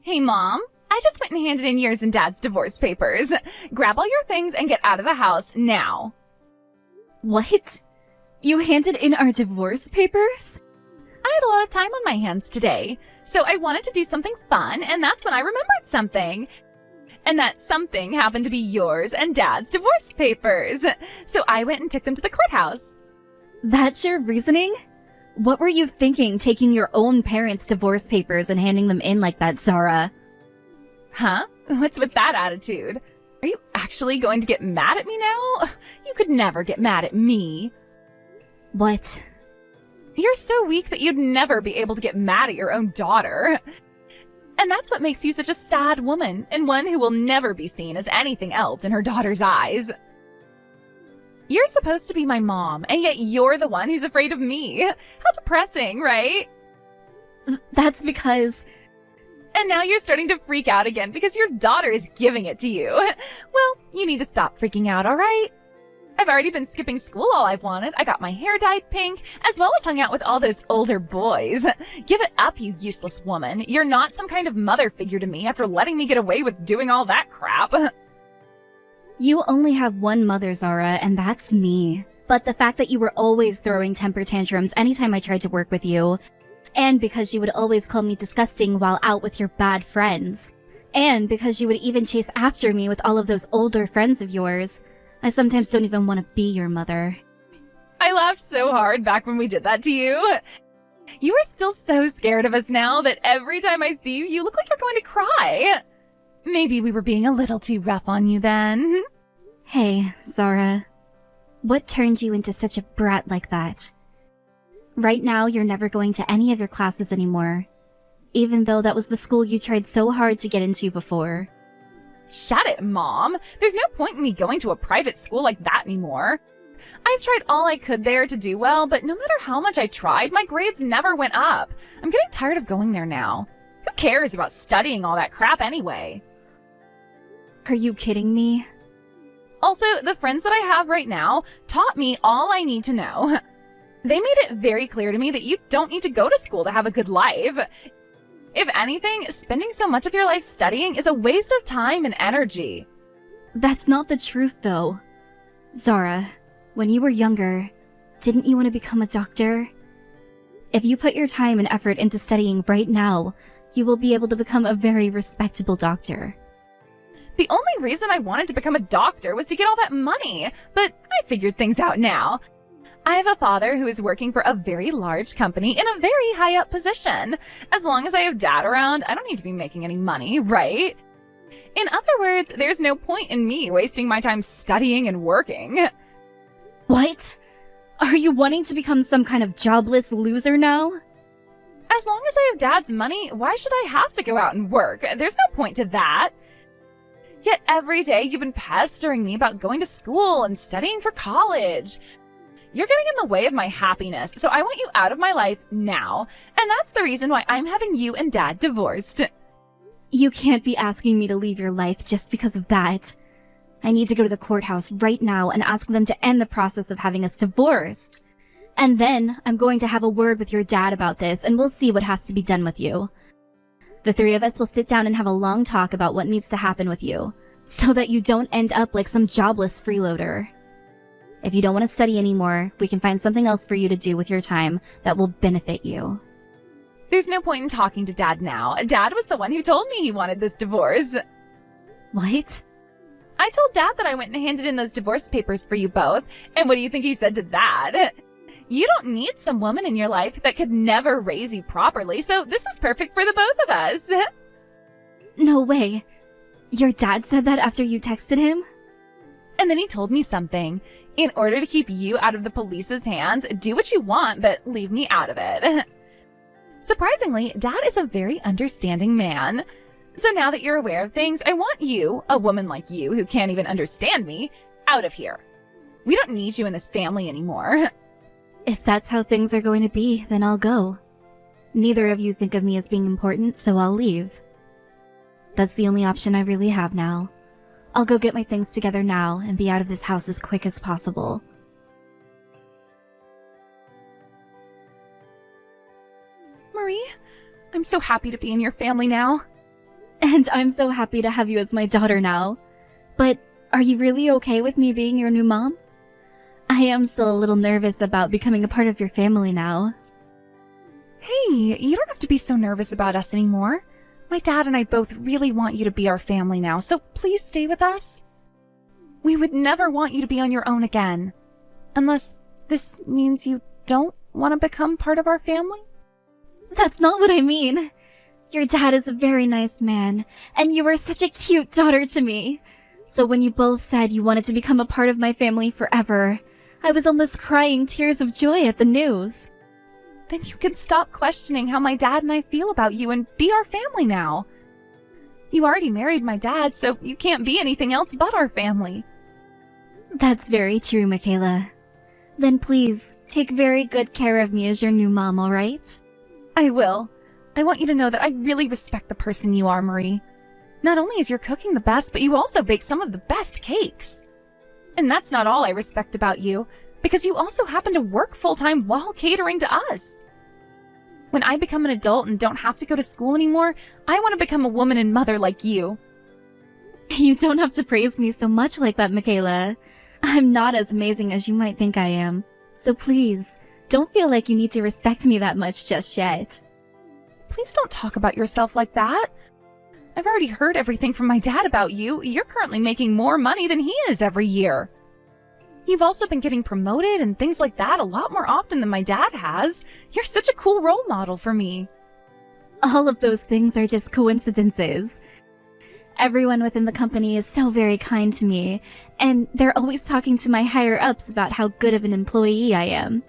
Hey, Mom. I just went and handed in yours and Dad's divorce papers. Grab all your things and get out of the house now. What? You handed in our divorce papers? I had a lot of time on my hands today, so I wanted to do something fun, and that's when I remembered something. And that something happened to be yours and Dad's divorce papers. So I went and took them to the courthouse. That's your reasoning? What were you thinking, taking your own parents' divorce papers and handing them in like that, Zara? Huh? What's with that attitude? Are you actually going to get mad at me now? You could never get mad at me. What? You're so weak that you'd never be able to get mad at your own daughter. And that's what makes you such a sad woman, and one who will never be seen as anything else in her daughter's eyes. You're supposed to be my mom, and yet you're the one who's afraid of me. How depressing, right? That's because... And now you're starting to freak out again because your daughter is giving it to you. Well, you need to stop freaking out, all right? I've already been skipping school all I've wanted. I got my hair dyed pink, as well as hung out with all those older boys. Give it up, you useless woman. You're not some kind of mother figure to me after letting me get away with doing all that crap. You only have one mother, Zara, and that's me. But the fact that you were always throwing temper tantrums anytime I tried to work with you, and because you would always call me disgusting while out with your bad friends, and because you would even chase after me with all of those older friends of yours, I sometimes don't even want to be your mother. I laughed so hard back when we did that to you. You are still so scared of us now that every time I see you, you look like you're going to cry. Maybe we were being a little too rough on you then. Hey, Zara. What turned you into such a brat like that? Right now, you're never going to any of your classes anymore, even though that was the school you tried so hard to get into before. Shut it, Mom. There's no point in me going to a private school like that anymore. I've tried all I could there to do well, but no matter how much I tried, my grades never went up. I'm getting tired of going there now. Who cares about studying all that crap anyway? Are you kidding me? Also, the friends that I have right now taught me all I need to know. They made it very clear to me that you don't need to go to school to have a good life. If anything, spending so much of your life studying is a waste of time and energy. That's not the truth, though. Zara, when you were younger, didn't you want to become a doctor? If you put your time and effort into studying right now, you will be able to become a very respectable doctor. The only reason I wanted to become a doctor was to get all that money, but I figured things out now. I have a father who is working for a very large company in a very high up position. As long as I have Dad around, I don't need to be making any money, right? In other words, there's no point in me wasting my time studying and working. What? Are you wanting to become some kind of jobless loser now? As long as I have Dad's money, why should I have to go out and work? There's no point to that. Yet every day you've been pestering me about going to school and studying for college. You're getting in the way of my happiness, so I want you out of my life now. And that's the reason why I'm having you and Dad divorced. You can't be asking me to leave your life just because of that. I need to go to the courthouse right now and ask them to end the process of having us divorced. And then I'm going to have a word with your dad about this, and we'll see what has to be done with you. The three of us will sit down and have a long talk about what needs to happen with you, so that you don't end up like some jobless freeloader. If you don't want to study anymore, we can find something else for you to do with your time that will benefit you. There's no point in talking to Dad now. Dad was the one who told me he wanted this divorce. What? I told Dad that I went and handed in those divorce papers for you both, and what do you think he said to that? You don't need some woman in your life that could never raise you properly, so this is perfect for the both of us. No way. Your dad said that after you texted him? And then he told me something. In order to keep you out of the police's hands, do what you want, but leave me out of it. Surprisingly, Dad is a very understanding man. So now that you're aware of things, I want you, a woman like you who can't even understand me, out of here. We don't need you in this family anymore. If that's how things are going to be, then I'll go. Neither of you think of me as being important, so I'll leave. That's the only option I really have now. I'll go get my things together now and be out of this house as quick as possible. Marie, I'm so happy to be in your family now. And I'm so happy to have you as my daughter now. But are you really okay with me being your new mom? I am still a little nervous about becoming a part of your family now. Hey, you don't have to be so nervous about us anymore. My dad and I both really want you to be our family now, so please stay with us. We would never want you to be on your own again. Unless this means you don't want to become part of our family? That's not what I mean. Your dad is a very nice man, and you were such a cute daughter to me. So when you both said you wanted to become a part of my family forever, I was almost crying tears of joy at the news. Then you can stop questioning how my dad and I feel about you and be our family now. You already married my dad, so you can't be anything else but our family. That's very true, Michaela. Then please, take very good care of me as your new mom, alright? I will. I want you to know that I really respect the person you are, Marie. Not only is your cooking the best, but you also bake some of the best cakes. And that's not all I respect about you, because you also happen to work full-time while catering to us. When I become an adult and don't have to go to school anymore, I want to become a woman and mother like you. You don't have to praise me so much like that, Michaela. I'm not as amazing as you might think I am. So please, don't feel like you need to respect me that much just yet. Please don't talk about yourself like that. I've already heard everything from my dad about you. You're currently making more money than he is every year. You've also been getting promoted and things like that a lot more often than my dad has. You're such a cool role model for me. All of those things are just coincidences. Everyone within the company is so very kind to me, and they're always talking to my higher-ups about how good of an employee I am.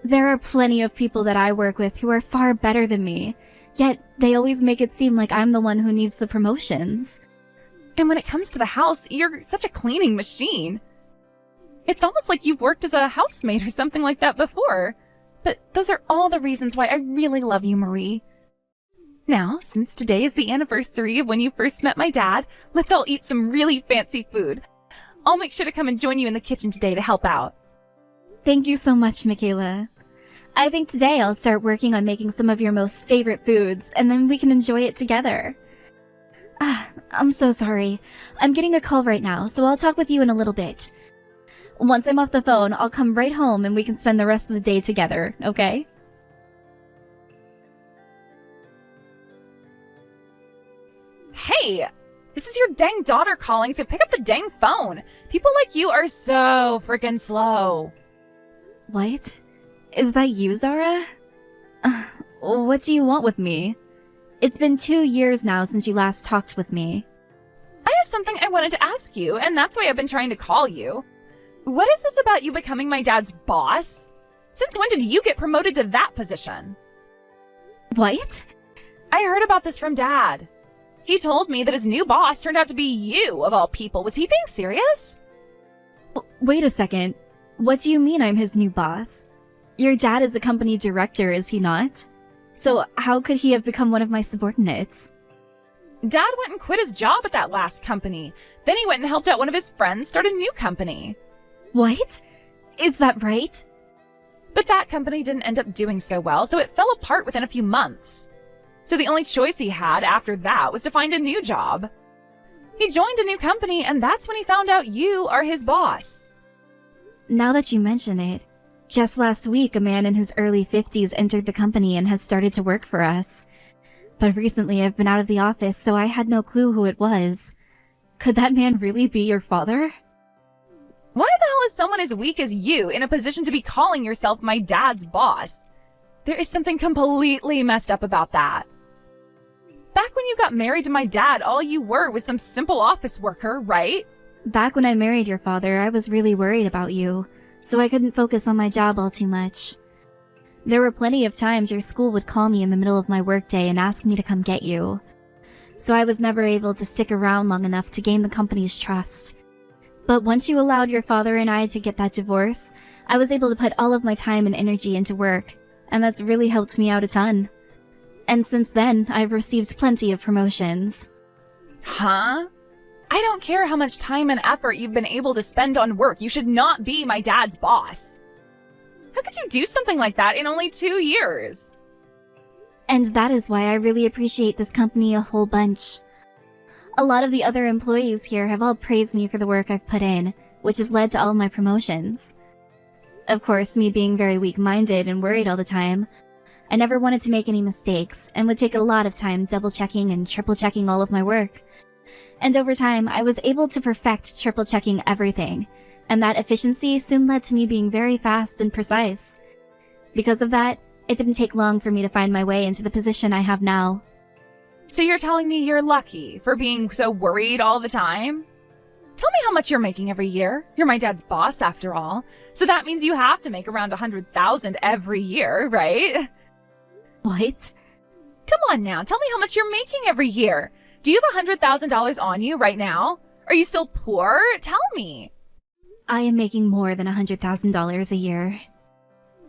There are plenty of people that I work with who are far better than me, yet they always make it seem like I'm the one who needs the promotions. And when it comes to the house, you're such a cleaning machine. It's almost like you've worked as a housemaid or something like that before. But those are all the reasons why I really love you, Marie. Now, since today is the anniversary of when you first met my dad, let's all eat some really fancy food. I'll make sure to come and join you in the kitchen today to help out. Thank you so much, Michaela. I think today I'll start working on making some of your most favorite foods, and then we can enjoy it together. I'm so sorry. I'm getting a call right now, so I'll talk with you in a little bit. Once I'm off the phone, I'll come right home and we can spend the rest of the day together, okay? Hey! This is your dang daughter calling, so pick up the dang phone. People like you are so freaking slow. What? Is that you, Zara? What do you want with me? It's been 2 years now since you last talked with me. I have something I wanted to ask you, and that's why I've been trying to call you. What is this about you becoming my dad's boss? Since when did you get promoted to that position? What? I heard about this from Dad. He told me that his new boss turned out to be you, of all people. Was he being serious? Wait a second. What do you mean I'm his new boss? Your dad is a company director, is he not? So how could he have become one of my subordinates? Dad went and quit his job at that last company. Then he went and helped out one of his friends start a new company. What? Is that right? But that company didn't end up doing so well, so it fell apart within a few months. So the only choice he had after that was to find a new job. He joined a new company, and that's when he found out you are his boss. Now that you mention it, just last week a man in his early 50s entered the company and has started to work for us. But recently I've been out of the office, so I had no clue who it was. Could that man really be your father? Why the hell is someone as weak as you in a position to be calling yourself my dad's boss? There is something completely messed up about that. Back when you got married to my dad, all you were was some simple office worker, right? Back when I married your father, I was really worried about you, so I couldn't focus on my job all too much. There were plenty of times your school would call me in the middle of my workday and ask me to come get you. So I was never able to stick around long enough to gain the company's trust. But once you allowed your father and I to get that divorce, I was able to put all of my time and energy into work, and that's really helped me out a ton. And since then, I've received plenty of promotions. Huh? I don't care how much time and effort you've been able to spend on work. You should not be my dad's boss. How could you do something like that in only 2 years? And that is why I really appreciate this company a whole bunch. A lot of the other employees here have all praised me for the work I've put in, which has led to all my promotions. Of course, me being very weak-minded and worried all the time, I never wanted to make any mistakes and would take a lot of time double-checking and triple-checking all of my work. And over time, I was able to perfect triple-checking everything, and that efficiency soon led to me being very fast and precise. Because of that, it didn't take long for me to find my way into the position I have now. So you're telling me you're lucky for being so worried all the time? Tell me how much you're making every year. You're my dad's boss after all. So that means you have to make around $100,000 every year, right? What? Come on now, tell me how much you're making every year. Do you have $100,000 on you right now? Are you still poor? Tell me. I am making more than $100,000 a year.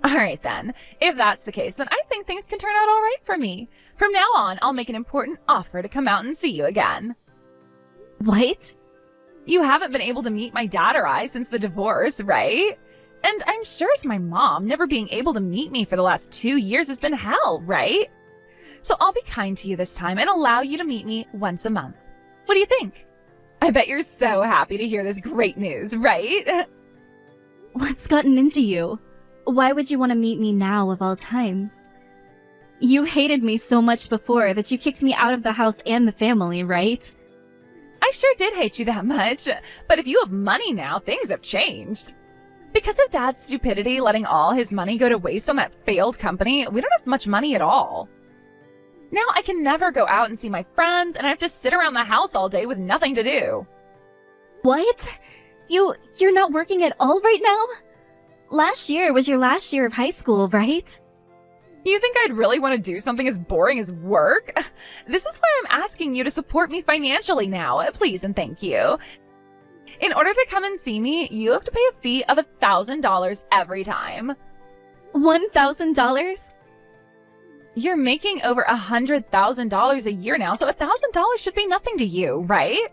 All right then. If that's the case, then I think things can turn out all right for me. From now on, I'll make an important offer to come out and see you again. What? You haven't been able to meet my dad or I since the divorce, right? And I'm sure as my mom, never being able to meet me for the last 2 years has been hell, right? So I'll be kind to you this time and allow you to meet me once a month. What do you think? I bet you're so happy to hear this great news, right? What's gotten into you? Why would you want to meet me now of all times? You hated me so much before that you kicked me out of the house and the family, right? I sure did hate you that much, but if you have money now, things have changed. Because of Dad's stupidity letting all his money go to waste on that failed company, we don't have much money at all. Now I can never go out and see my friends, and I have to sit around the house all day with nothing to do. What? You're not working at all right now? Last year was your last year of high school, right? You think I'd really want to do something as boring as work? This is why I'm asking you to support me financially now, please and thank you. In order to come and see me, you have to pay a fee of $1,000 every time. $1,000? You're making over $100,000 a year now, so $1,000 should be nothing to you, right?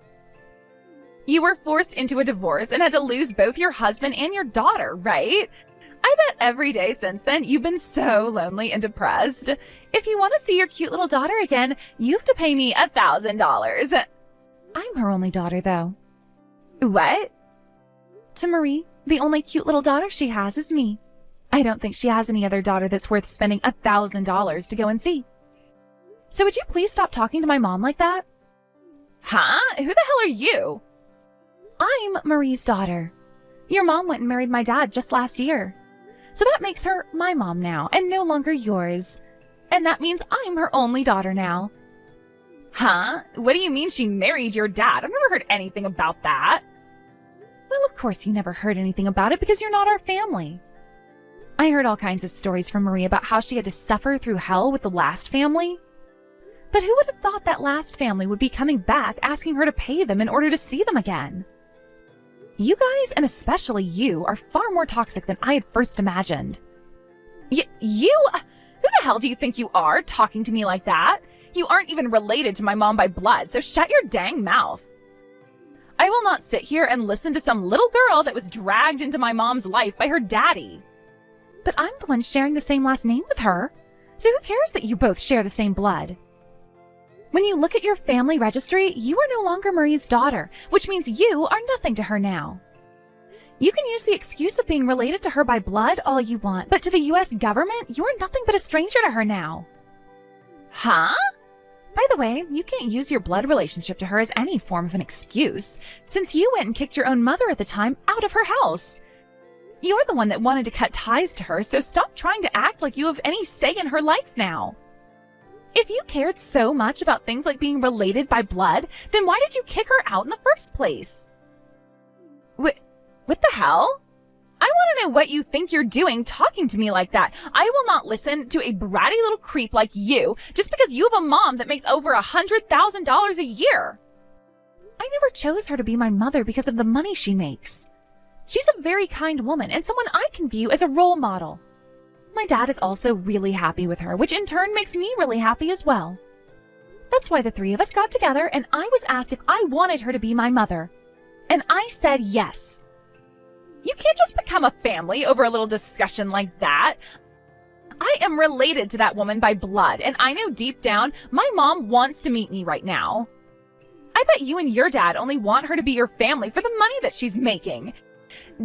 You were forced into a divorce and had to lose both your husband and your daughter, right? I bet every day since then you've been so lonely and depressed. If you want to see your cute little daughter again, you have to pay me $1,000. I'm her only daughter, though. What? To Marie, the only cute little daughter she has is me. I don't think she has any other daughter that's worth spending $1,000 to go and see. So would you please stop talking to my mom like that? Huh? Who the hell are you? I'm Marie's daughter. Your mom went and married my dad just last year. So that makes her my mom now and no longer yours. And that means I'm her only daughter now. Huh? What do you mean she married your dad? I've never heard anything about that. Well, of course you never heard anything about it because you're not our family. I heard all kinds of stories from Marie about how she had to suffer through hell with the last family. But who would have thought that last family would be coming back asking her to pay them in order to see them again? You guys, and especially you, are far more toxic than I had first imagined. You? Who the hell do you think you are, talking to me like that? You aren't even related to my mom by blood, so shut your dang mouth. I will not sit here and listen to some little girl that was dragged into my mom's life by her daddy. But I'm the one sharing the same last name with her, so who cares that you both share the same blood? When you look at your family registry, you are no longer Marie's daughter, which means you are nothing to her now. You can use the excuse of being related to her by blood all you want, but to the US government, you are nothing but a stranger to her now. Huh? By the way, you can't use your blood relationship to her as any form of an excuse, since you went and kicked your own mother at the time out of her house. You're the one that wanted to cut ties to her, so stop trying to act like you have any say in her life now. If you cared so much about things like being related by blood, then why did you kick her out in the first place? What the hell? I want to know what you think you're doing talking to me like that. I will not listen to a bratty little creep like you just because you have a mom that makes over $100,000 a year. I never chose her to be my mother because of the money she makes. She's a very kind woman and someone I can view as a role model. My dad is also really happy with her, which in turn makes me really happy as well. That's why the three of us got together and I was asked if I wanted her to be my mother. And I said yes. You can't just become a family over a little discussion like that. I am related to that woman by blood, and I know deep down my mom wants to meet me right now. I bet you and your dad only want her to be your family for the money that she's making.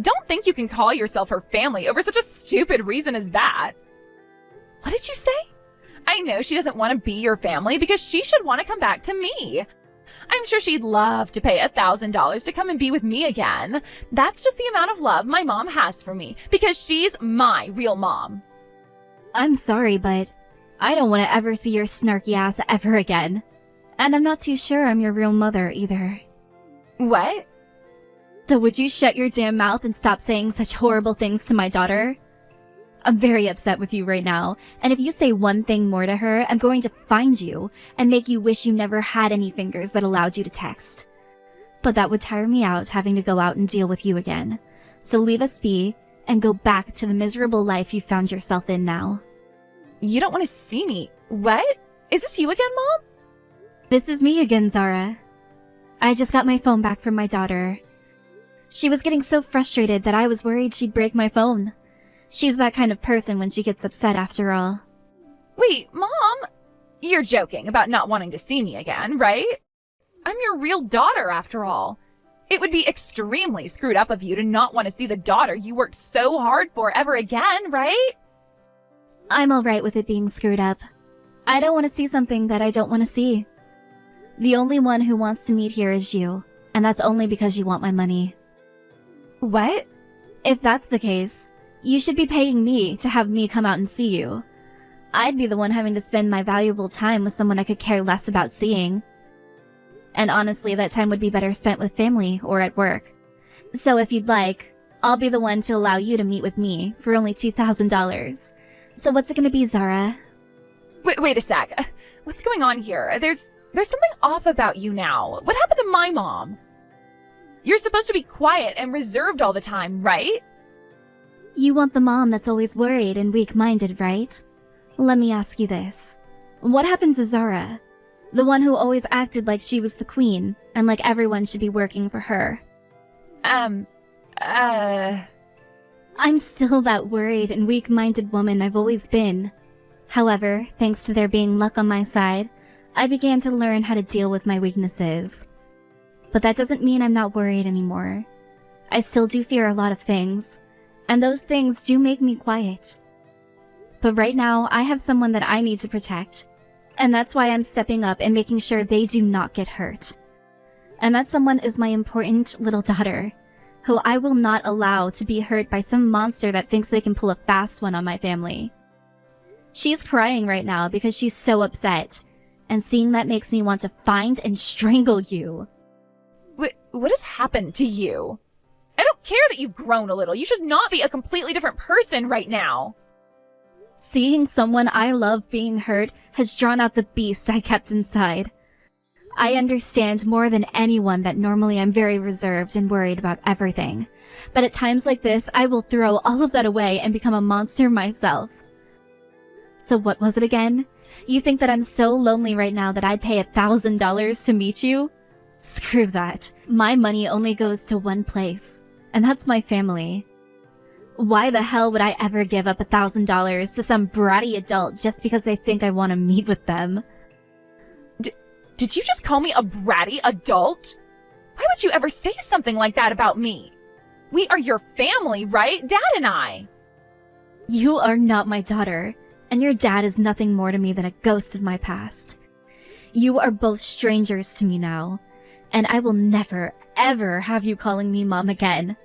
Don't think you can call yourself her family over such a stupid reason as that. What did you say? I know she doesn't want to be your family because she should want to come back to me. I'm sure she'd love to pay $1,000 to come and be with me again. That's just the amount of love my mom has for me because she's my real mom. I'm sorry, but I don't want to ever see your snarky ass ever again. And I'm not too sure I'm your real mother either. What? So would you shut your damn mouth and stop saying such horrible things to my daughter? I'm very upset with you right now, and if you say one thing more to her, I'm going to find you and make you wish you never had any fingers that allowed you to text. But that would tire me out having to go out and deal with you again. So leave us be and go back to the miserable life you found yourself in now. You don't want to see me. What? Is this you again, Mom? This is me again, Zara. I just got my phone back from my daughter. She was getting so frustrated that I was worried she'd break my phone. She's that kind of person when she gets upset after all. Wait, Mom? You're joking about not wanting to see me again, right? I'm your real daughter after all. It would be extremely screwed up of you to not want to see the daughter you worked so hard for ever again, right? I'm alright with it being screwed up. I don't want to see something that I don't want to see. The only one who wants to meet here is you, and that's only because you want my money. What? If that's the case, you should be paying me to have me come out and see you. I'd be the one having to spend my valuable time with someone I could care less about seeing. And honestly, that time would be better spent with family or at work. So if you'd like, I'll be the one to allow you to meet with me for only $2,000. So what's it gonna be, Zara? Wait a sec. What's going on here? There's something off about you now. What happened to my mom? You're supposed to be quiet and reserved all the time, right? You want the mom that's always worried and weak-minded, right? Let me ask you this. What happened to Zara? The one who always acted like she was the queen, and like everyone should be working for her. I'm still that worried and weak-minded woman I've always been. However, thanks to there being luck on my side, I began to learn how to deal with my weaknesses. But that doesn't mean I'm not worried anymore. I still do fear a lot of things, and those things do make me quiet. But right now, I have someone that I need to protect, and that's why I'm stepping up and making sure they do not get hurt. And that someone is my important little daughter, who I will not allow to be hurt by some monster that thinks they can pull a fast one on my family. She's crying right now because she's so upset, and seeing that makes me want to find and strangle you. What has happened to you? I don't care that you've grown a little. You should not be a completely different person right now. Seeing someone I love being hurt has drawn out the beast I kept inside. I understand more than anyone that normally I'm very reserved and worried about everything. But at times like this, I will throw all of that away and become a monster myself. So what was it again? You think that I'm so lonely right now that I'd pay $1,000 to meet you? Screw that. My money only goes to one place, and that's my family. Why the hell would I ever give up $1,000 to some bratty adult just because they think I want to meet with them? Did you just call me a bratty adult? Why would you ever say something like that about me? We are your family, right? Dad and I. You are not my daughter, and your dad is nothing more to me than a ghost of my past. You are both strangers to me now, and I will never, ever have you calling me Mom again.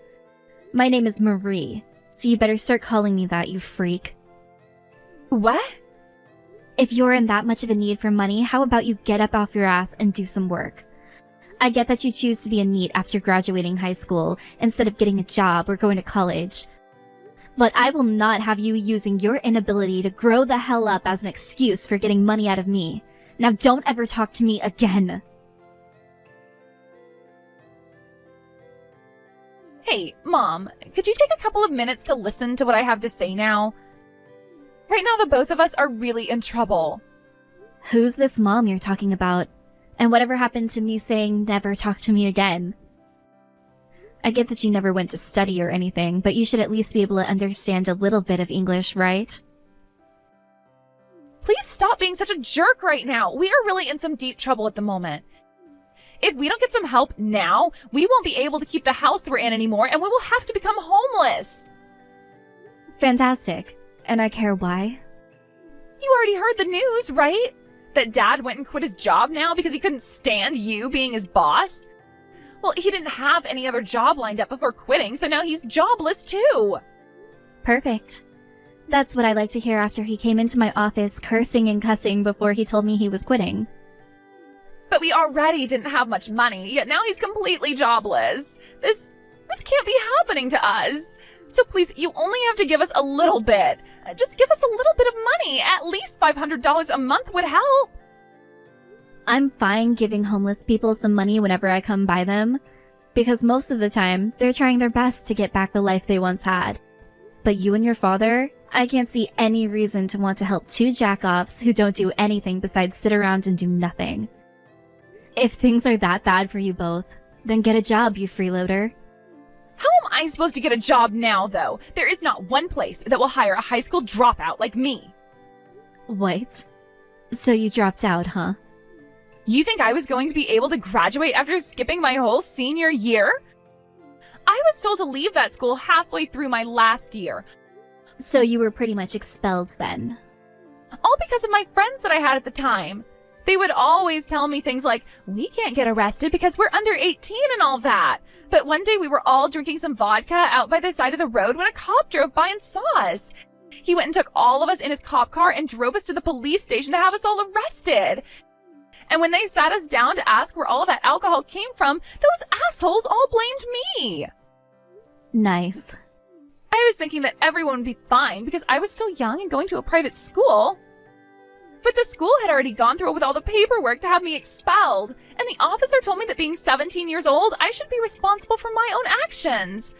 My name is Marie, so you better start calling me that, you freak. What? If you're in that much of a need for money, how about you get up off your ass and do some work? I get that you choose to be a NEET after graduating high school instead of getting a job or going to college. But I will not have you using your inability to grow the hell up as an excuse for getting money out of me. Now don't ever talk to me again. Hey, Mom, could you take a couple of minutes to listen to what I have to say now? Right now, the both of us are really in trouble. Who's this mom you're talking about? And whatever happened to me saying never talk to me again? I get that you never went to study or anything, but you should at least be able to understand a little bit of English, right? Please stop being such a jerk right now. We are really in some deep trouble at the moment. If we don't get some help now, we won't be able to keep the house we're in anymore, and we will have to become homeless. Fantastic. And I care why? You already heard the news, right? That Dad went and quit his job now because he couldn't stand you being his boss? Well, he didn't have any other job lined up before quitting, so now he's jobless too. Perfect. That's what I like to hear after he came into my office cursing and cussing before he told me he was quitting. But we already didn't have much money, yet now he's completely jobless. This can't be happening to us. So please, you only have to give us a little bit. Just give us a little bit of money. At least $500 a month would help. I'm fine giving homeless people some money whenever I come by them, because most of the time, they're trying their best to get back the life they once had. But you and your father, I can't see any reason to want to help two jack-offs who don't do anything besides sit around and do nothing. If things are that bad for you both, then get a job, you freeloader. How am I supposed to get a job now, though? There is not one place that will hire a high school dropout like me. What? So you dropped out, huh? You think I was going to be able to graduate after skipping my whole senior year? I was told to leave that school halfway through my last year. So you were pretty much expelled then? All because of my friends that I had at the time. They would always tell me things like, we can't get arrested because we're under 18 and all that. But one day we were all drinking some vodka out by the side of the road when a cop drove by and saw us. He went and took all of us in his cop car and drove us to the police station to have us all arrested. And when they sat us down to ask where all of that alcohol came from, those assholes all blamed me. Nice. I was thinking that everyone would be fine because I was still young and going to a private school. But the school had already gone through with all the paperwork to have me expelled, and the officer told me that being 17 years old, I should be responsible for my own actions.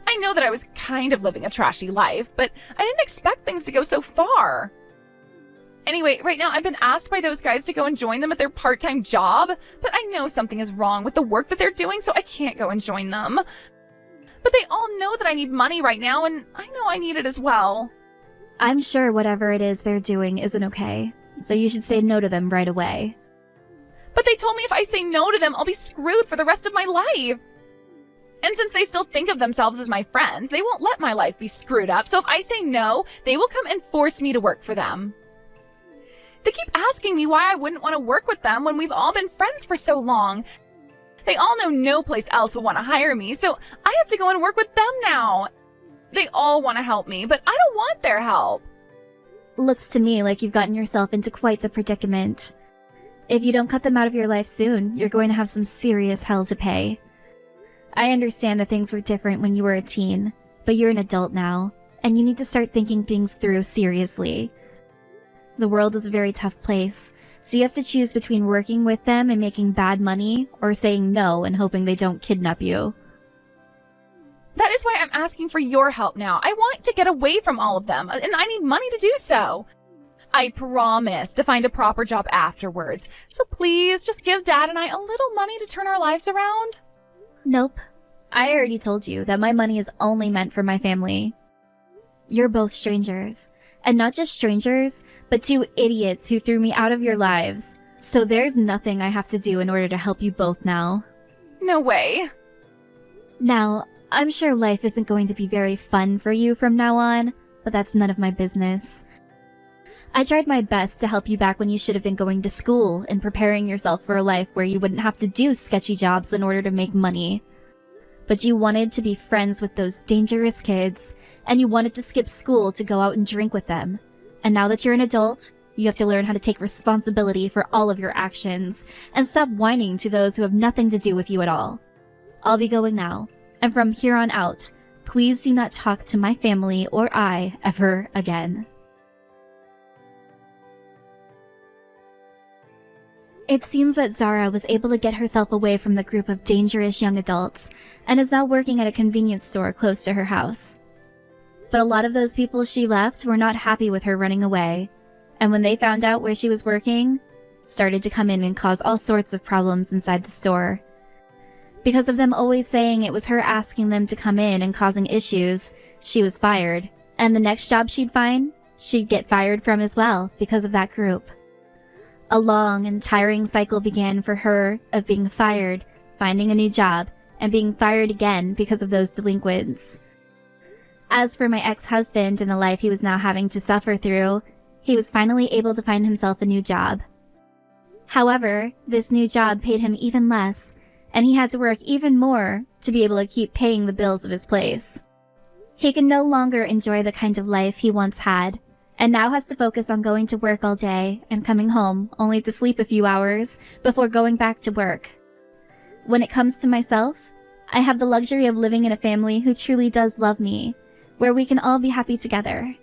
I know that I was kind of living a trashy life, but I didn't expect things to go so far. Anyway, right now I've been asked by those guys to go and join them at their part-time job, but I know something is wrong with the work that they're doing, so I can't go and join them. But they all know that I need money right now, and I know I need it as well. I'm sure whatever it is they're doing isn't okay, so you should say no to them right away. But they told me if I say no to them, I'll be screwed for the rest of my life. And since they still think of themselves as my friends, they won't let my life be screwed up, so if I say no, they will come and force me to work for them. They keep asking me why I wouldn't want to work with them when we've all been friends for so long. They all know no place else will want to hire me, so I have to go and work with them now. They all want to help me, but I don't want their help. Looks to me like you've gotten yourself into quite the predicament. If you don't cut them out of your life soon, you're going to have some serious hell to pay. I understand that things were different when you were a teen, but you're an adult now, and you need to start thinking things through seriously. The world is a very tough place, so you have to choose between working with them and making bad money, or saying no and hoping they don't kidnap you. That is why I'm asking for your help now. I want to get away from all of them, and I need money to do so. I promise to find a proper job afterwards, so please just give Dad and I a little money to turn our lives around. Nope. I already told you that my money is only meant for my family. You're both strangers. And not just strangers, but two idiots who threw me out of your lives. So there's nothing I have to do in order to help you both now. No way. Now, I'm sure life isn't going to be very fun for you from now on, but that's none of my business. I tried my best to help you back when you should have been going to school and preparing yourself for a life where you wouldn't have to do sketchy jobs in order to make money. But you wanted to be friends with those dangerous kids, and you wanted to skip school to go out and drink with them. And now that you're an adult, you have to learn how to take responsibility for all of your actions, and stop whining to those who have nothing to do with you at all. I'll be going now. And from here on out, please do not talk to my family or I ever again. It seems that Zara was able to get herself away from the group of dangerous young adults and is now working at a convenience store close to her house. But a lot of those people she left were not happy with her running away, and when they found out where she was working, started to come in and cause all sorts of problems inside the store. Because of them always saying it was her asking them to come in and causing issues, she was fired, and the next job she'd find, she'd get fired from as well because of that group. A long and tiring cycle began for her of being fired, finding a new job, and being fired again because of those delinquents. As for my ex-husband and the life he was now having to suffer through, he was finally able to find himself a new job. However, this new job paid him even less, and he had to work even more to be able to keep paying the bills of his place. He can no longer enjoy the kind of life he once had, and now has to focus on going to work all day and coming home only to sleep a few hours before going back to work. When it comes to myself, I have the luxury of living in a family who truly does love me, where we can all be happy together,